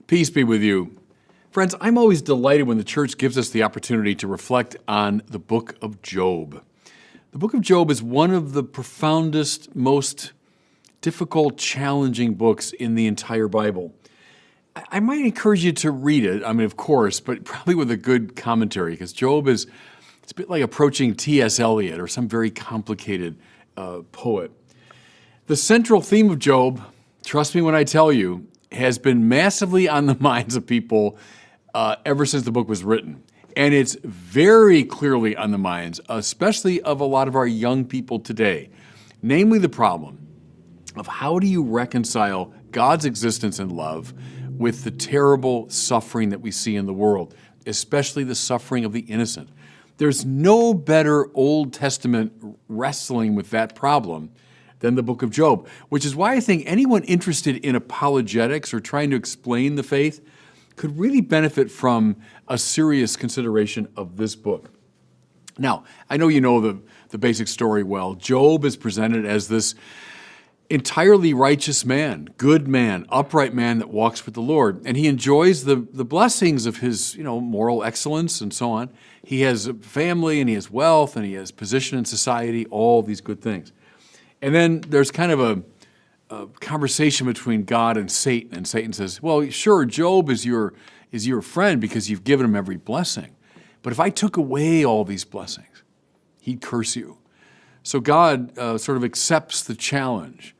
Peace be with you. Friends, I'm always delighted when the church gives us the opportunity to reflect on the book of Job. The book of Job is one of the profoundest, most difficult, challenging books in the entire Bible. I might encourage you to read it, of course, but probably with a good commentary, because Job it's a bit like approaching T.S. Eliot or some very complicated poet. The central theme of Job, trust me when I tell you, has been massively on the minds of people ever since the book was written. And it's very clearly on the minds, especially of a lot of our young people today. Namely the problem of how do you reconcile God's existence and love with the terrible suffering that we see in the world, especially the suffering of the innocent. There's no better Old Testament wrestling with that problem than the book of Job, which is why I think anyone interested in apologetics or trying to explain the faith could really benefit from a serious consideration of this book. Now, I know you know the basic story well. Job is presented as this entirely righteous man, good man, upright man that walks with the Lord, and he enjoys the blessings of his moral excellence and so on. He has a family and he has wealth and he has position in society, all these good things. And then there's kind of a conversation between God and Satan says, well, sure, Job is your friend because you've given him every blessing. But if I took away all these blessings, he'd curse you. So God sort of accepts the challenge,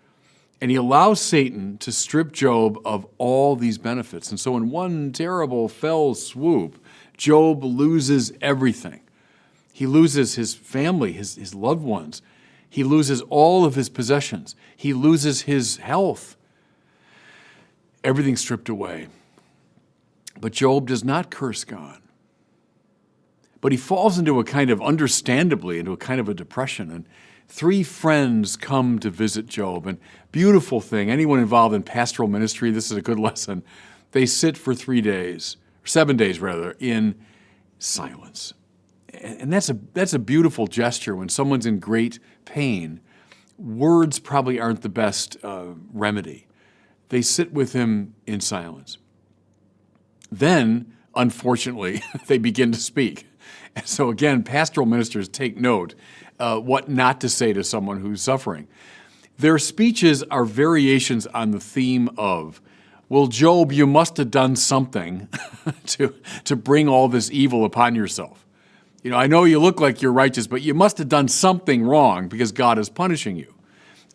and he allows Satan to strip Job of all these benefits. And so in one terrible fell swoop, Job loses everything. He loses his family, his loved ones. He loses all of his possessions. He loses his health. Everything's stripped away. But Job does not curse God. But he falls understandably into a kind of a depression. And 3 friends come to visit Job. And beautiful thing, anyone involved in pastoral ministry, this is a good lesson. They sit for 3 days, 7 days rather, in silence. And that's a beautiful gesture when someone's in great pain. Words probably aren't the best remedy. They sit with him in silence. Then, unfortunately, they begin to speak. And so again, pastoral ministers take note what not to say to someone who's suffering. Their speeches are variations on the theme of, well, Job, you must have done something to bring all this evil upon yourself. I know you look like you're righteous, but you must have done something wrong because God is punishing you.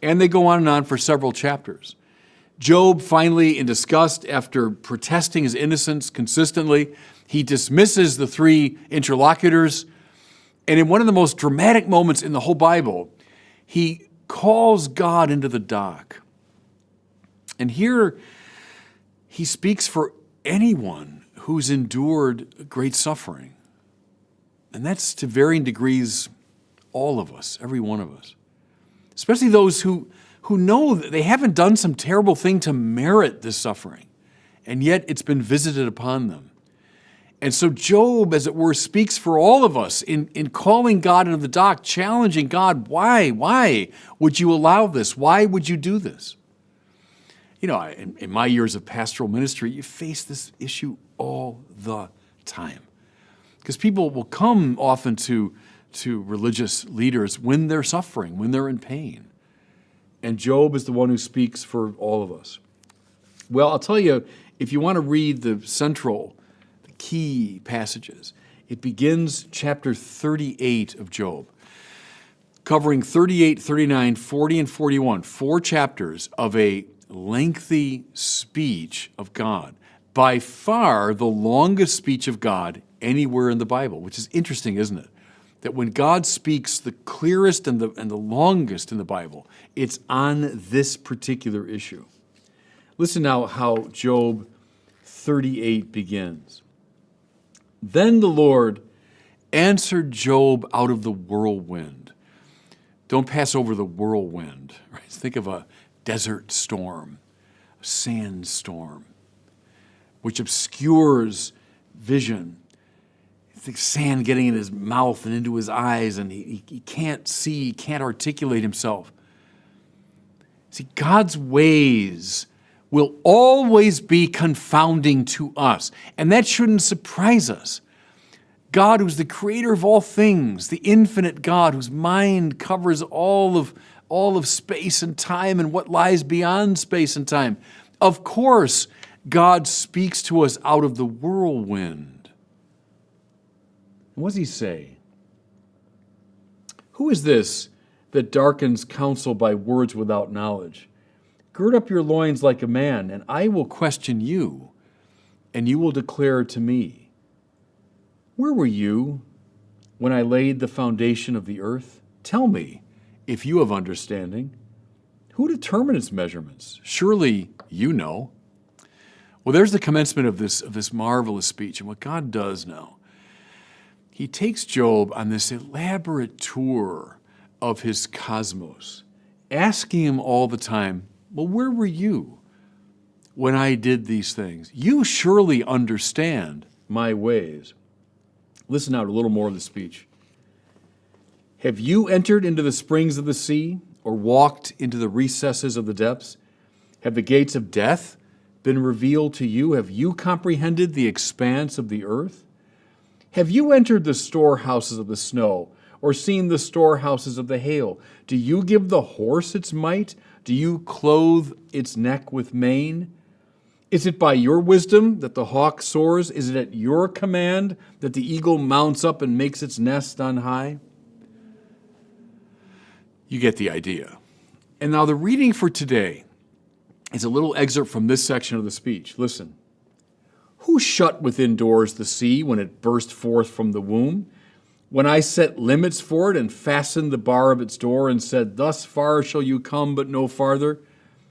And they go on and on for several chapters. Job finally, in disgust, after protesting his innocence consistently, he dismisses the 3 interlocutors. And in one of the most dramatic moments in the whole Bible, he calls God into the dock. And here he speaks for anyone who's endured great suffering. And that's to varying degrees all of us, every one of us. Especially those who know that they haven't done some terrible thing to merit this suffering, and yet it's been visited upon them. And so Job, as it were, speaks for all of us in calling God into the dock, challenging God, why would you allow this? Why would you do this? In my years of pastoral ministry, you face this issue all the time. Because people will come often to religious leaders when they're suffering, when they're in pain. And Job is the one who speaks for all of us. Well, I'll tell you, if you want to read the key passages, it begins chapter 38 of Job, covering 38, 39, 40, and 41, 4 chapters of a lengthy speech of God. By far the longest speech of God anywhere in the Bible, which is interesting, isn't it? That when God speaks the clearest and the longest in the Bible, it's on this particular issue. Listen now how Job 38 begins. Then the Lord answered Job out of the whirlwind. Don't pass over the whirlwind. Right? Think of a desert storm, a sandstorm, which obscures vision. The sand getting in his mouth and into his eyes, and he can't see, can't articulate himself. See, God's ways will always be confounding to us. And that shouldn't surprise us. God, who's the creator of all things, the infinite God, whose mind covers all of space and time and what lies beyond space and time. Of course, God speaks to us out of the whirlwind. What does he say? Who is this that darkens counsel by words without knowledge? Gird up your loins like a man, and I will question you, and you will declare to me. Where were you when I laid the foundation of the earth? Tell me, if you have understanding. Who determined its measurements? Surely you know. Well, there's the commencement of this marvelous speech, and what God does now. He takes Job on this elaborate tour of his cosmos, asking him all the time, well, where were you when I did these things? You surely understand my ways. Listen now to a little more of the speech. Have you entered into the springs of the sea, or walked into the recesses of the depths? Have the gates of death been revealed to you? Have you comprehended the expanse of the earth? Have you entered the storehouses of the snow, or seen the storehouses of the hail? Do you give the horse its might? Do you clothe its neck with mane? Is it by your wisdom that the hawk soars? Is it at your command that the eagle mounts up and makes its nest on high? You get the idea. And now the reading for today is a little excerpt from this section of the speech. Listen. Who shut within doors the sea when it burst forth from the womb? When I set limits for it and fastened the bar of its door and said, thus far shall you come, but no farther.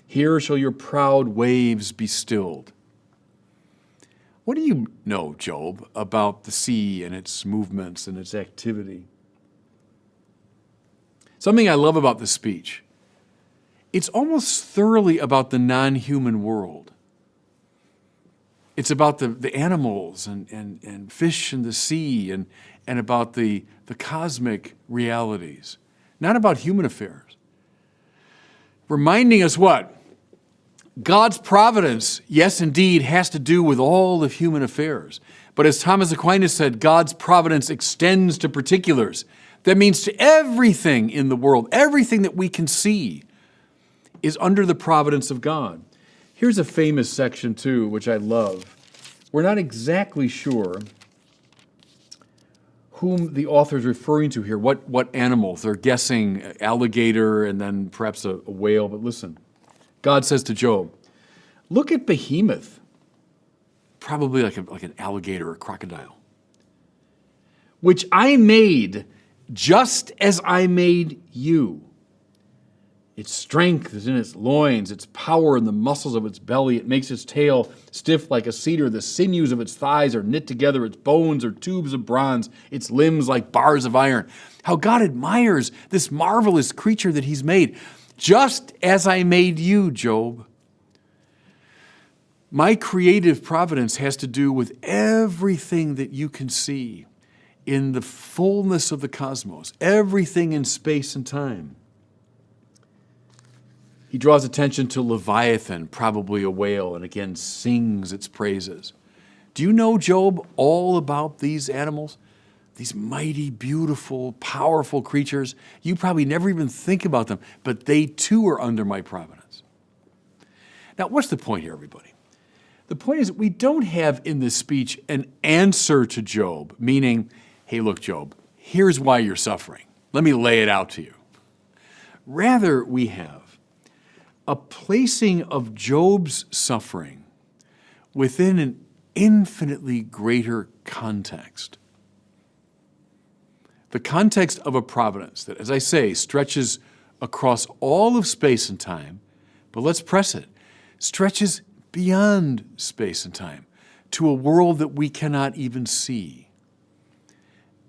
Here shall your proud waves be stilled. What do you know, Job, about the sea and its movements and its activity? Something I love about this speech, it's almost thoroughly about the non-human world. It's about the animals and fish in the sea and about the cosmic realities, not about human affairs. Reminding us what? God's providence, yes, indeed, has to do with all of human affairs. But as Thomas Aquinas said, God's providence extends to particulars. That means to everything in the world, everything that we can see is under the providence of God. Here's a famous section, too, which I love. We're not exactly sure whom the author is referring to here, what animals. They're guessing alligator and then perhaps a whale, but listen. God says to Job, look at behemoth, probably like an alligator or crocodile, which I made just as I made you. Its strength is in its loins, its power in the muscles of its belly. It makes its tail stiff like a cedar. The sinews of its thighs are knit together. Its bones are tubes of bronze. Its limbs like bars of iron. How God admires this marvelous creature that he's made. Just as I made you, Job. My creative providence has to do with everything that you can see in the fullness of the cosmos, everything in space and time. He draws attention to Leviathan, probably a whale, and again sings its praises. Do you know, Job, all about these animals? These mighty, beautiful, powerful creatures. You probably never even think about them, but they too are under my providence. Now, what's the point here, everybody? The point is that we don't have in this speech an answer to Job, meaning, hey, look, Job, here's why you're suffering. Let me lay it out to you. Rather, we have a placing of Job's suffering within an infinitely greater context. The context of a providence that, as I say, stretches across all of space and time, but let's press it, stretches beyond space and time to a world that we cannot even see.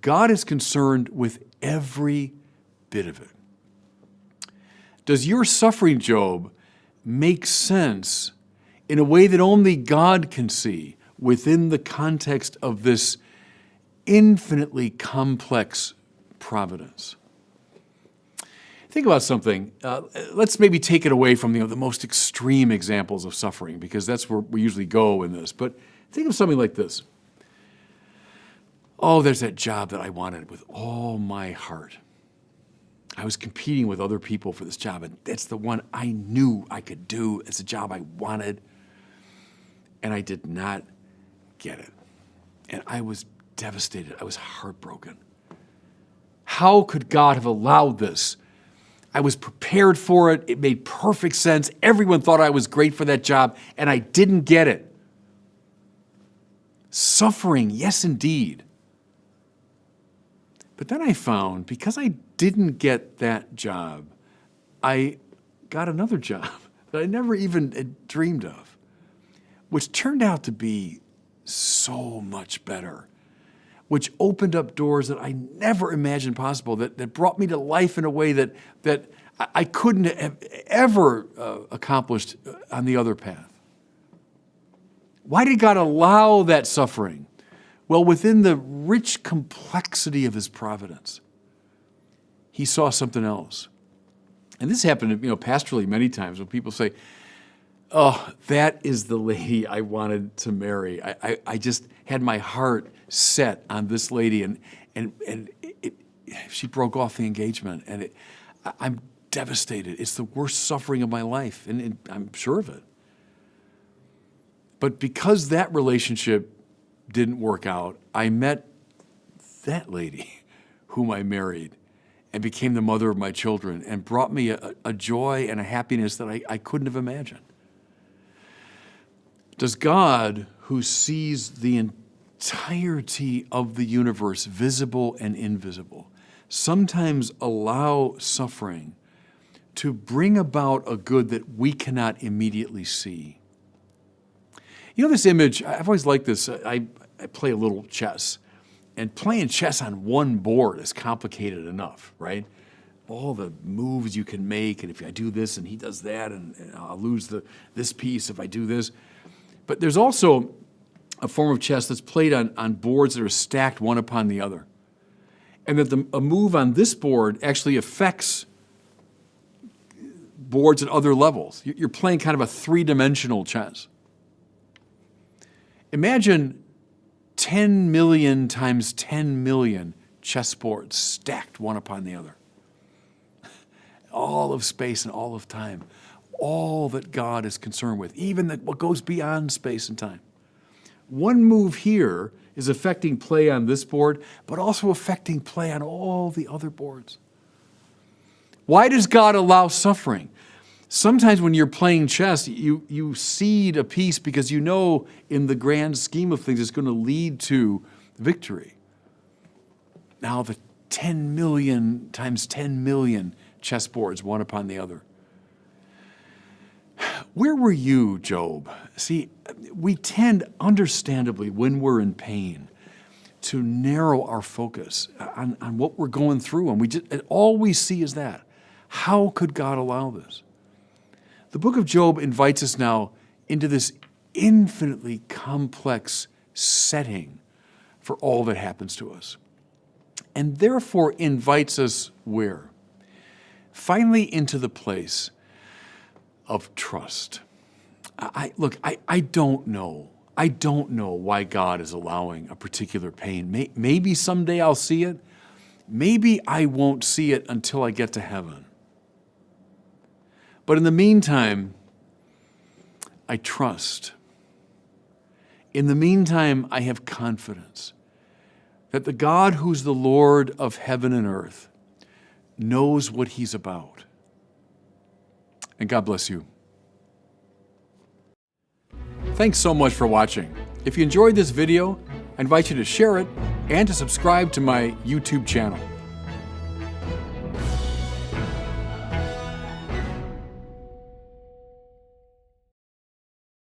God is concerned with every bit of it. Does your suffering, Job, make sense in a way that only God can see within the context of this infinitely complex providence? Think about something. Let's maybe take it away from the most extreme examples of suffering, because that's where we usually go in this. But think of something like this. Oh, there's that job that I wanted with all my heart. I was competing with other people for this job, and that's the one I knew I could do. It's the job I wanted, and I did not get it. And I was devastated. I was heartbroken. How could God have allowed this? I was prepared for it. It made perfect sense. Everyone thought I was great for that job, and I didn't get it. Suffering, yes, indeed. But then I found, because I didn't get that job, I got another job that I never even had dreamed of, which turned out to be so much better, which opened up doors that I never imagined possible, that brought me to life in a way that I couldn't have ever accomplished on the other path. Why did God allow that suffering? Well, within the rich complexity of his providence, he saw something else. And this happened, pastorally many times when people say, oh, that is the lady I wanted to marry. I just had my heart set on this lady, and she broke off the engagement, and I'm devastated. It's the worst suffering of my life, and I'm sure of it. But because that relationship didn't work out, I met that lady whom I married and became the mother of my children, and brought me a joy and a happiness that I couldn't have imagined. Does God, who sees the entirety of the universe, visible and invisible, sometimes allow suffering to bring about a good that we cannot immediately see? This image, I've always liked this. I play a little chess, and playing chess on one board is complicated enough, right? All the moves you can make, and if I do this and he does that, and I'll lose this piece if I do this. But there's also a form of chess that's played on boards that are stacked one upon the other, and that a move on this board actually affects boards at other levels. You're playing kind of a three-dimensional chess. Imagine 10 million times 10 million chessboards stacked one upon the other. All of space and all of time. All that God is concerned with, even what goes beyond space and time. One move here is affecting play on this board, but also affecting play on all the other boards. Why does God allow suffering? Sometimes when you're playing chess, you cede a piece because you know in the grand scheme of things it's going to lead to victory. Now the 10 million times 10 million chessboards, one upon the other. Where were you, Job? See, we tend, understandably, when we're in pain, to narrow our focus on what we're going through, and all we see is that. How could God allow this? The book of Job invites us now into this infinitely complex setting for all that happens to us, and therefore invites us where? Finally, into the place of trust. I don't know. I don't know why God is allowing a particular pain. Maybe someday I'll see it. Maybe I won't see it until I get to heaven. But in the meantime, I trust. In the meantime, I have confidence that the God who's the Lord of heaven and earth knows what he's about. And God bless you. Thanks so much for watching. If you enjoyed this video, I invite you to share it and to subscribe to my YouTube channel.